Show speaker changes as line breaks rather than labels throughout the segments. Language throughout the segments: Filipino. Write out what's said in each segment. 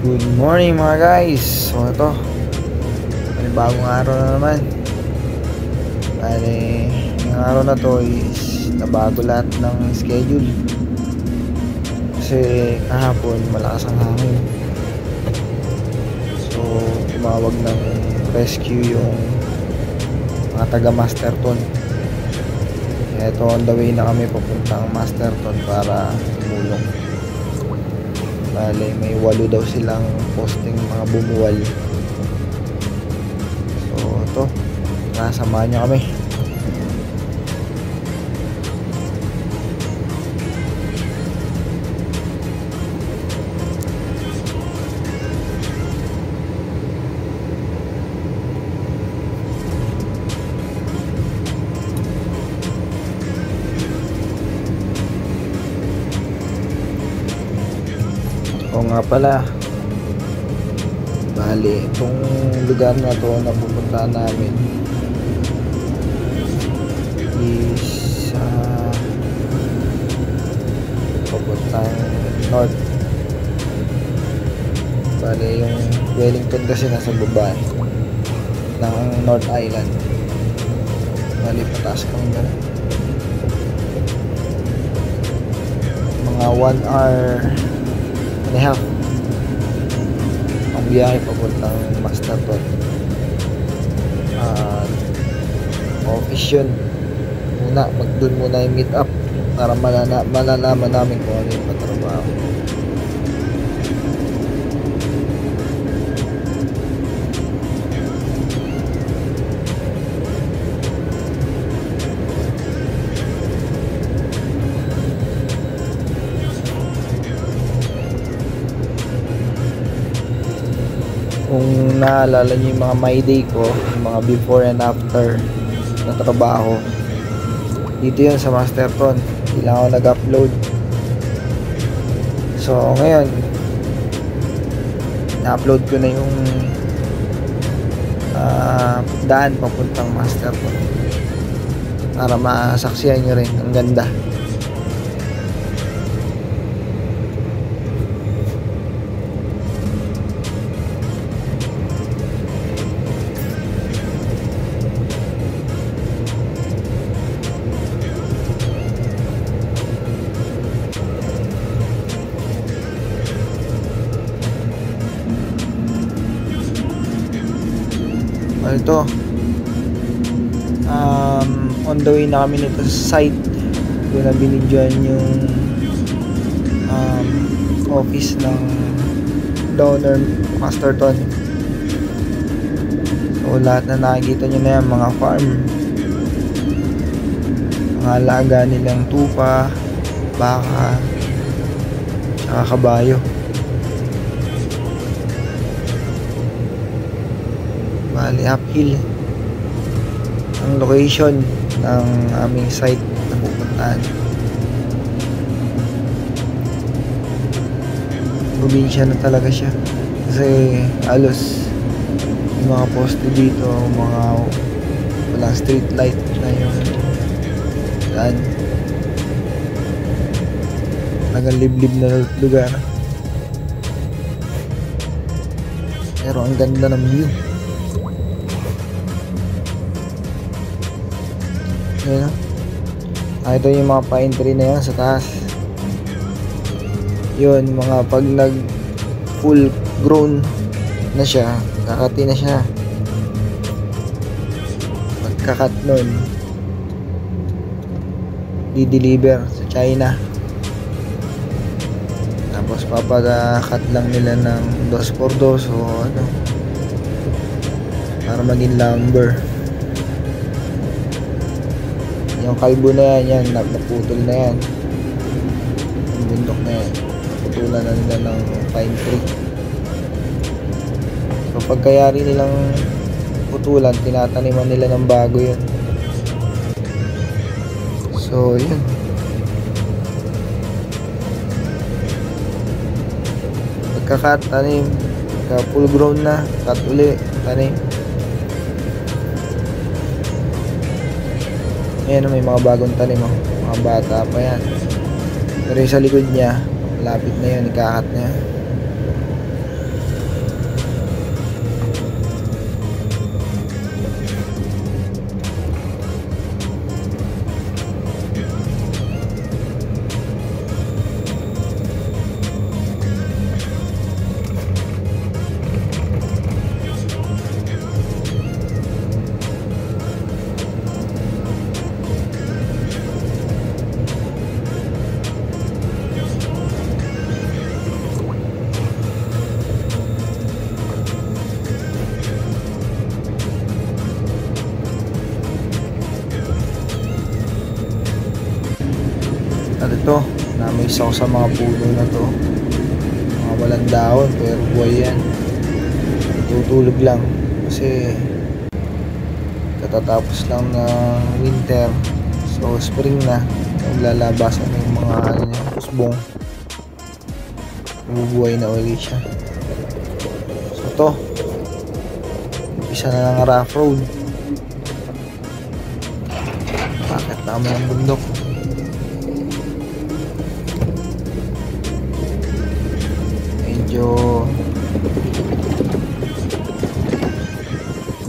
Good morning mga guys. So ito, bagong araw na naman. Bale, yung araw na to is nabago lahat ng schedule. Kasi kahapon malakas ang hangin. So tumawag ng rescue yung mga taga Masterton. Kaya ito, on the way na kami papuntang Masterton para tumulong. Bale, may 8 daw silang posting mga bumuwal. So ito, nasamahan niyo kami. O nga pala, bali itong lugar na to na pupuntahan namin is papuntang north. Bali yung Wellington kasi nasa baba ng North Island. Bali pataas kang gano'n, mga 1 hour and a half ang biyahe papuntang Masterton. Office yun muna, magdun muna yung meet up para malalaman namin kung ano yung patrabaho. Kung naalala nyo yung mga my day ko, yung mga before and after na trabaho, dito yun sa Masterton. Hindi lang ako nag-upload. So ngayon, na-upload ko na yung daan papuntang Masterton para masaksihan nyo rin. Ang ganda. Ito, on the way na kami nito sa site doon na binidyoan yung office ng Donor Masterton. So lahat na nakikita nyo na yan, mga farm, mga alaga nilang tupa, baka, saka kabayo. Bali uphill ang location ng aming site na pupuntahan. Probinsya na talaga siya kasi halos yung mga poste dito, mga walang street light na yung daan. Talagang liblib na lugar, pero ang ganda ng view. Ayan, ito yung mga pine tree na yan sa taas. Yun, mga pag nag full grown na siya, kakati na siya. Pagkakat nun, di-deliver sa China. Tapos papag-cut lang nila ng 2x2 o ano, para maging lumber. Yung kalbo na yan, naputol na yan. Yung bundok na yan, naputulan na nila ng pine tree. So pagkayari nilang putulan, tinataniman nila ng bago yun. So yun, pagka-cut, tanim. Pagka full grown na, cut uli, tanim. Ayan, may mga bagong tanim, mga bata pa yan. Pero yung sa likod niya, malapit na yun, ikakat na yan. may isa ko sa mga puno na to, mga walang dahon pero buhay yan. Tutulog lang kasi katatapos lang ng winter, so spring na, naglalabasan na yung mga ano niya, usbong, bubuhay na ulit siya. So to, isa na ng rough road, bakit naman ang bundok. Medyo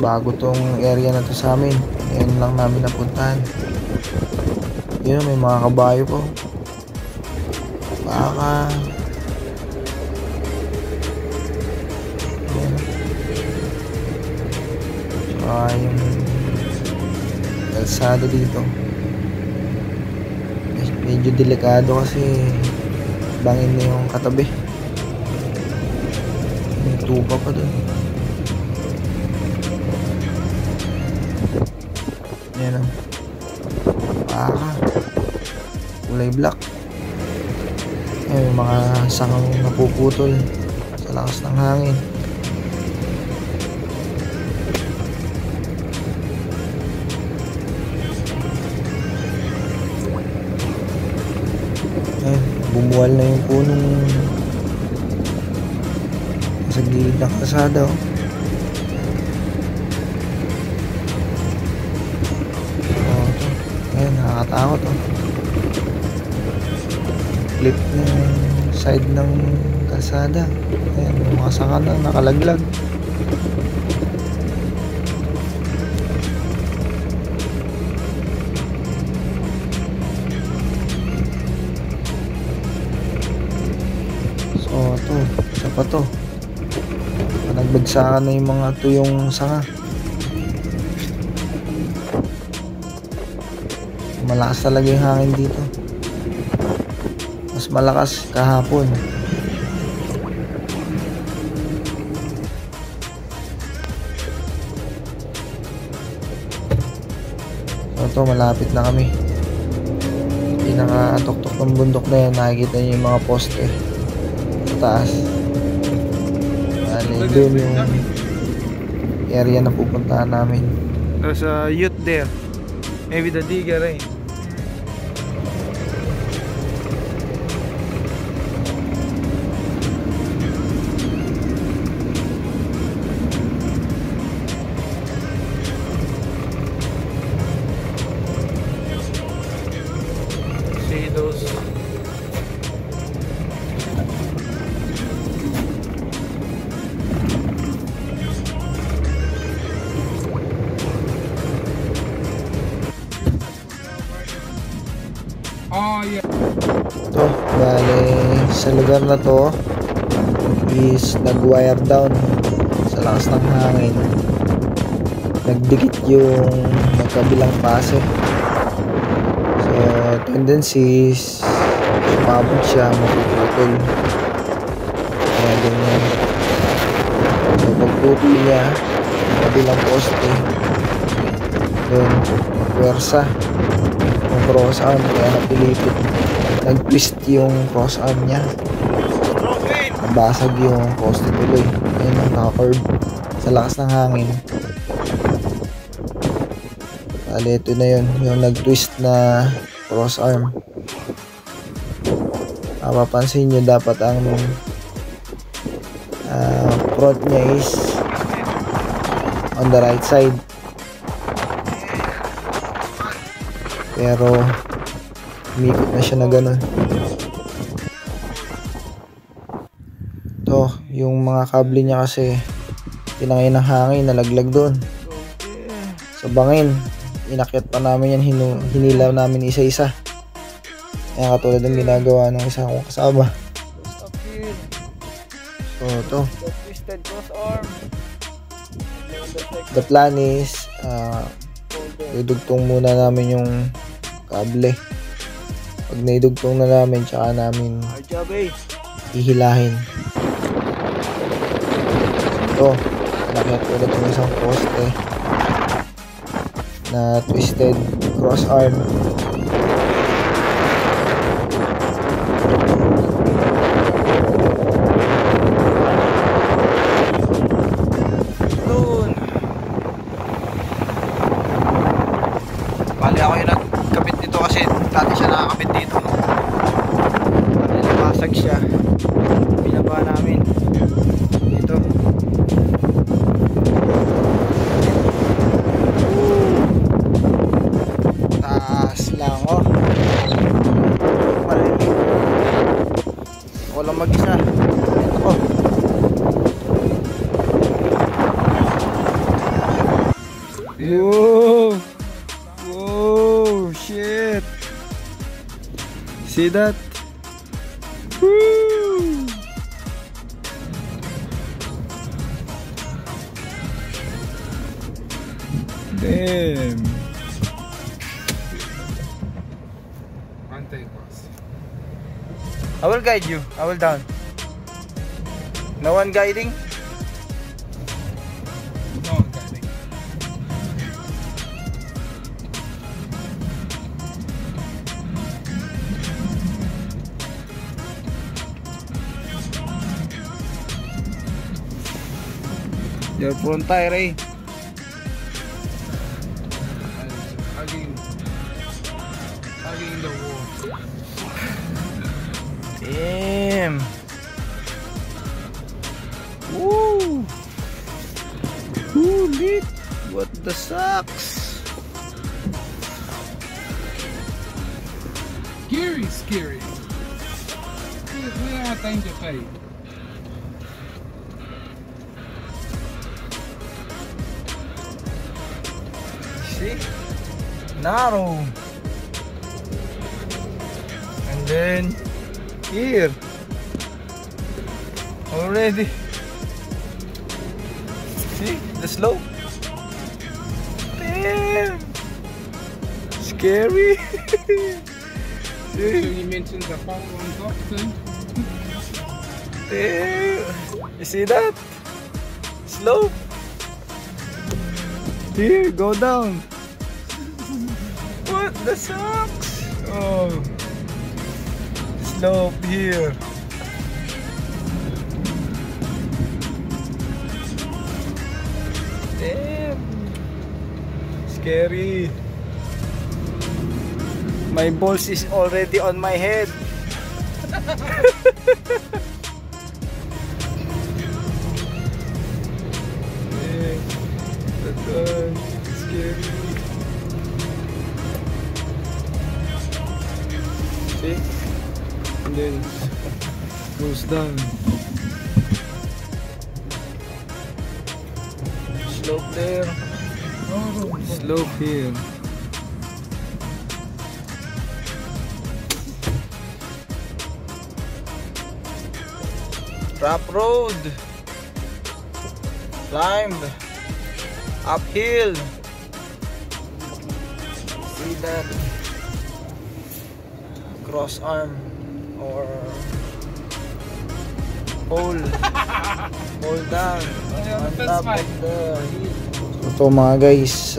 bago tong area na to sa amin, ngayon lang namin napuntahan. Yun, may mga kabayo po, baka yung kalsada dito medyo delikado kasi bangin na yung katabi, may tupa pa dun. Yan o, baka kulay black. May mga sangang napuputol sa lakas ng hangin. Bumuwal na yung punong sa gilid ng kalsada. Ayan, nakakatakot. Flip ng side ng kalsada. Ayan, mga sanga na nakalaglag. To, isa pa to, nagbagsakan na yung mga tuyong sanga. Malakas talaga yung hangin dito, mas malakas kahapon. So to, malapit na kami, pinakatuktok ng bundok na yan. Nakikita nyo yung mga poste taas. Bali, doon yung area na pupuntahan namin.
There's a youth there. Maybe the digger, eh? See those? Oh, yeah.
To, bale, sa lugar na to is nag-wire down sa lakas ng hangin. Nagdikit yung magkabilang pase. So, tendencies sumabog siya, mapuputol. Kaya ganyan. So, pagputol niya, kabilang poste, doon, pwersa cross arm, kaya napilipit, nag-twist yung cross arm niya, nabasag yung poste tuloy. Ayun, naka-curve sa lakas ng hangin. Bali, ito na yun, yung nag-twist na cross arm. Mapapansin nyo, dapat ang front niya is on the right side, pero umikot na siya na ganun. To, yung mga kable niya kasi tinangay ng hangin, nalaglag doon sa bangin. Inakyat pa namin yan, hinilaw namin isa-isa. Ayan, katulad ng ginagawa ng isa kong kasama. So to, the plan is idugtong muna namin yung kable. Pag naidugtong na namin, tsaka namin hihilahin. Ito, nakit ulit yung isang poste na twisted cross arm.
Doon. Bali ako yung nagkabit nito kasi dati siya nakakabit dito. Nabasag siya. Binaba namin. Dito. Taas lang oh. Maliit. Walang mag-isa. Ito ko. Whoa! Whoa! Shit! See that? Woo! Damn! I will guide you. I will down. No one guiding?
No one guiding.
Your front tire eh.
Hugging the wall.
Damn. Woo. Woo, lit. What the sucks?
Scary. We don't have time to play.
See? Narrow. And then here. Already. See the slope? Damn. Scary.
So you mentioned the pole on top too?
Damn. You see that? Slope. Here, go down. What the sucks? Oh. Slope here. Damn. Scary. My balls is already on my head. Yeah, that's scary. See? And then goes down. Slope there. Slope here. Rough road. Climbed. Uphill. See that? Cross arm or pole. Pole down on top of the hill. Ito mga guys,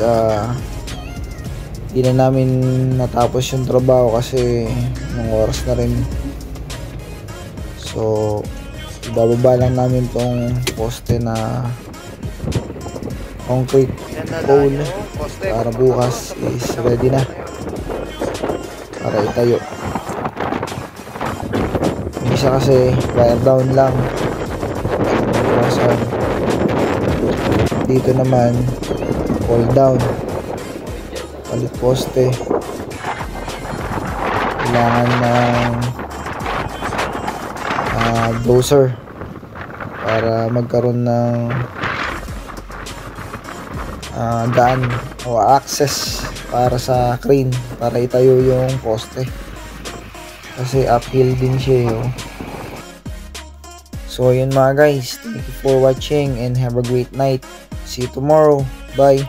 hindi na namin natapos yung trabaho kasi ng oras na rin. So ibababa lang namin tong poste na concrete pole para bukas is ready na para itayo. Yung isa kasi wire down lang, dito naman pole down, palit poste. Kailangan ng dozer para magkaroon ng daan o access para sa crane para itayo yung poste kasi uphill din siya oh. So yun mga guys, thank you for watching and have a great night. See you tomorrow. Bye.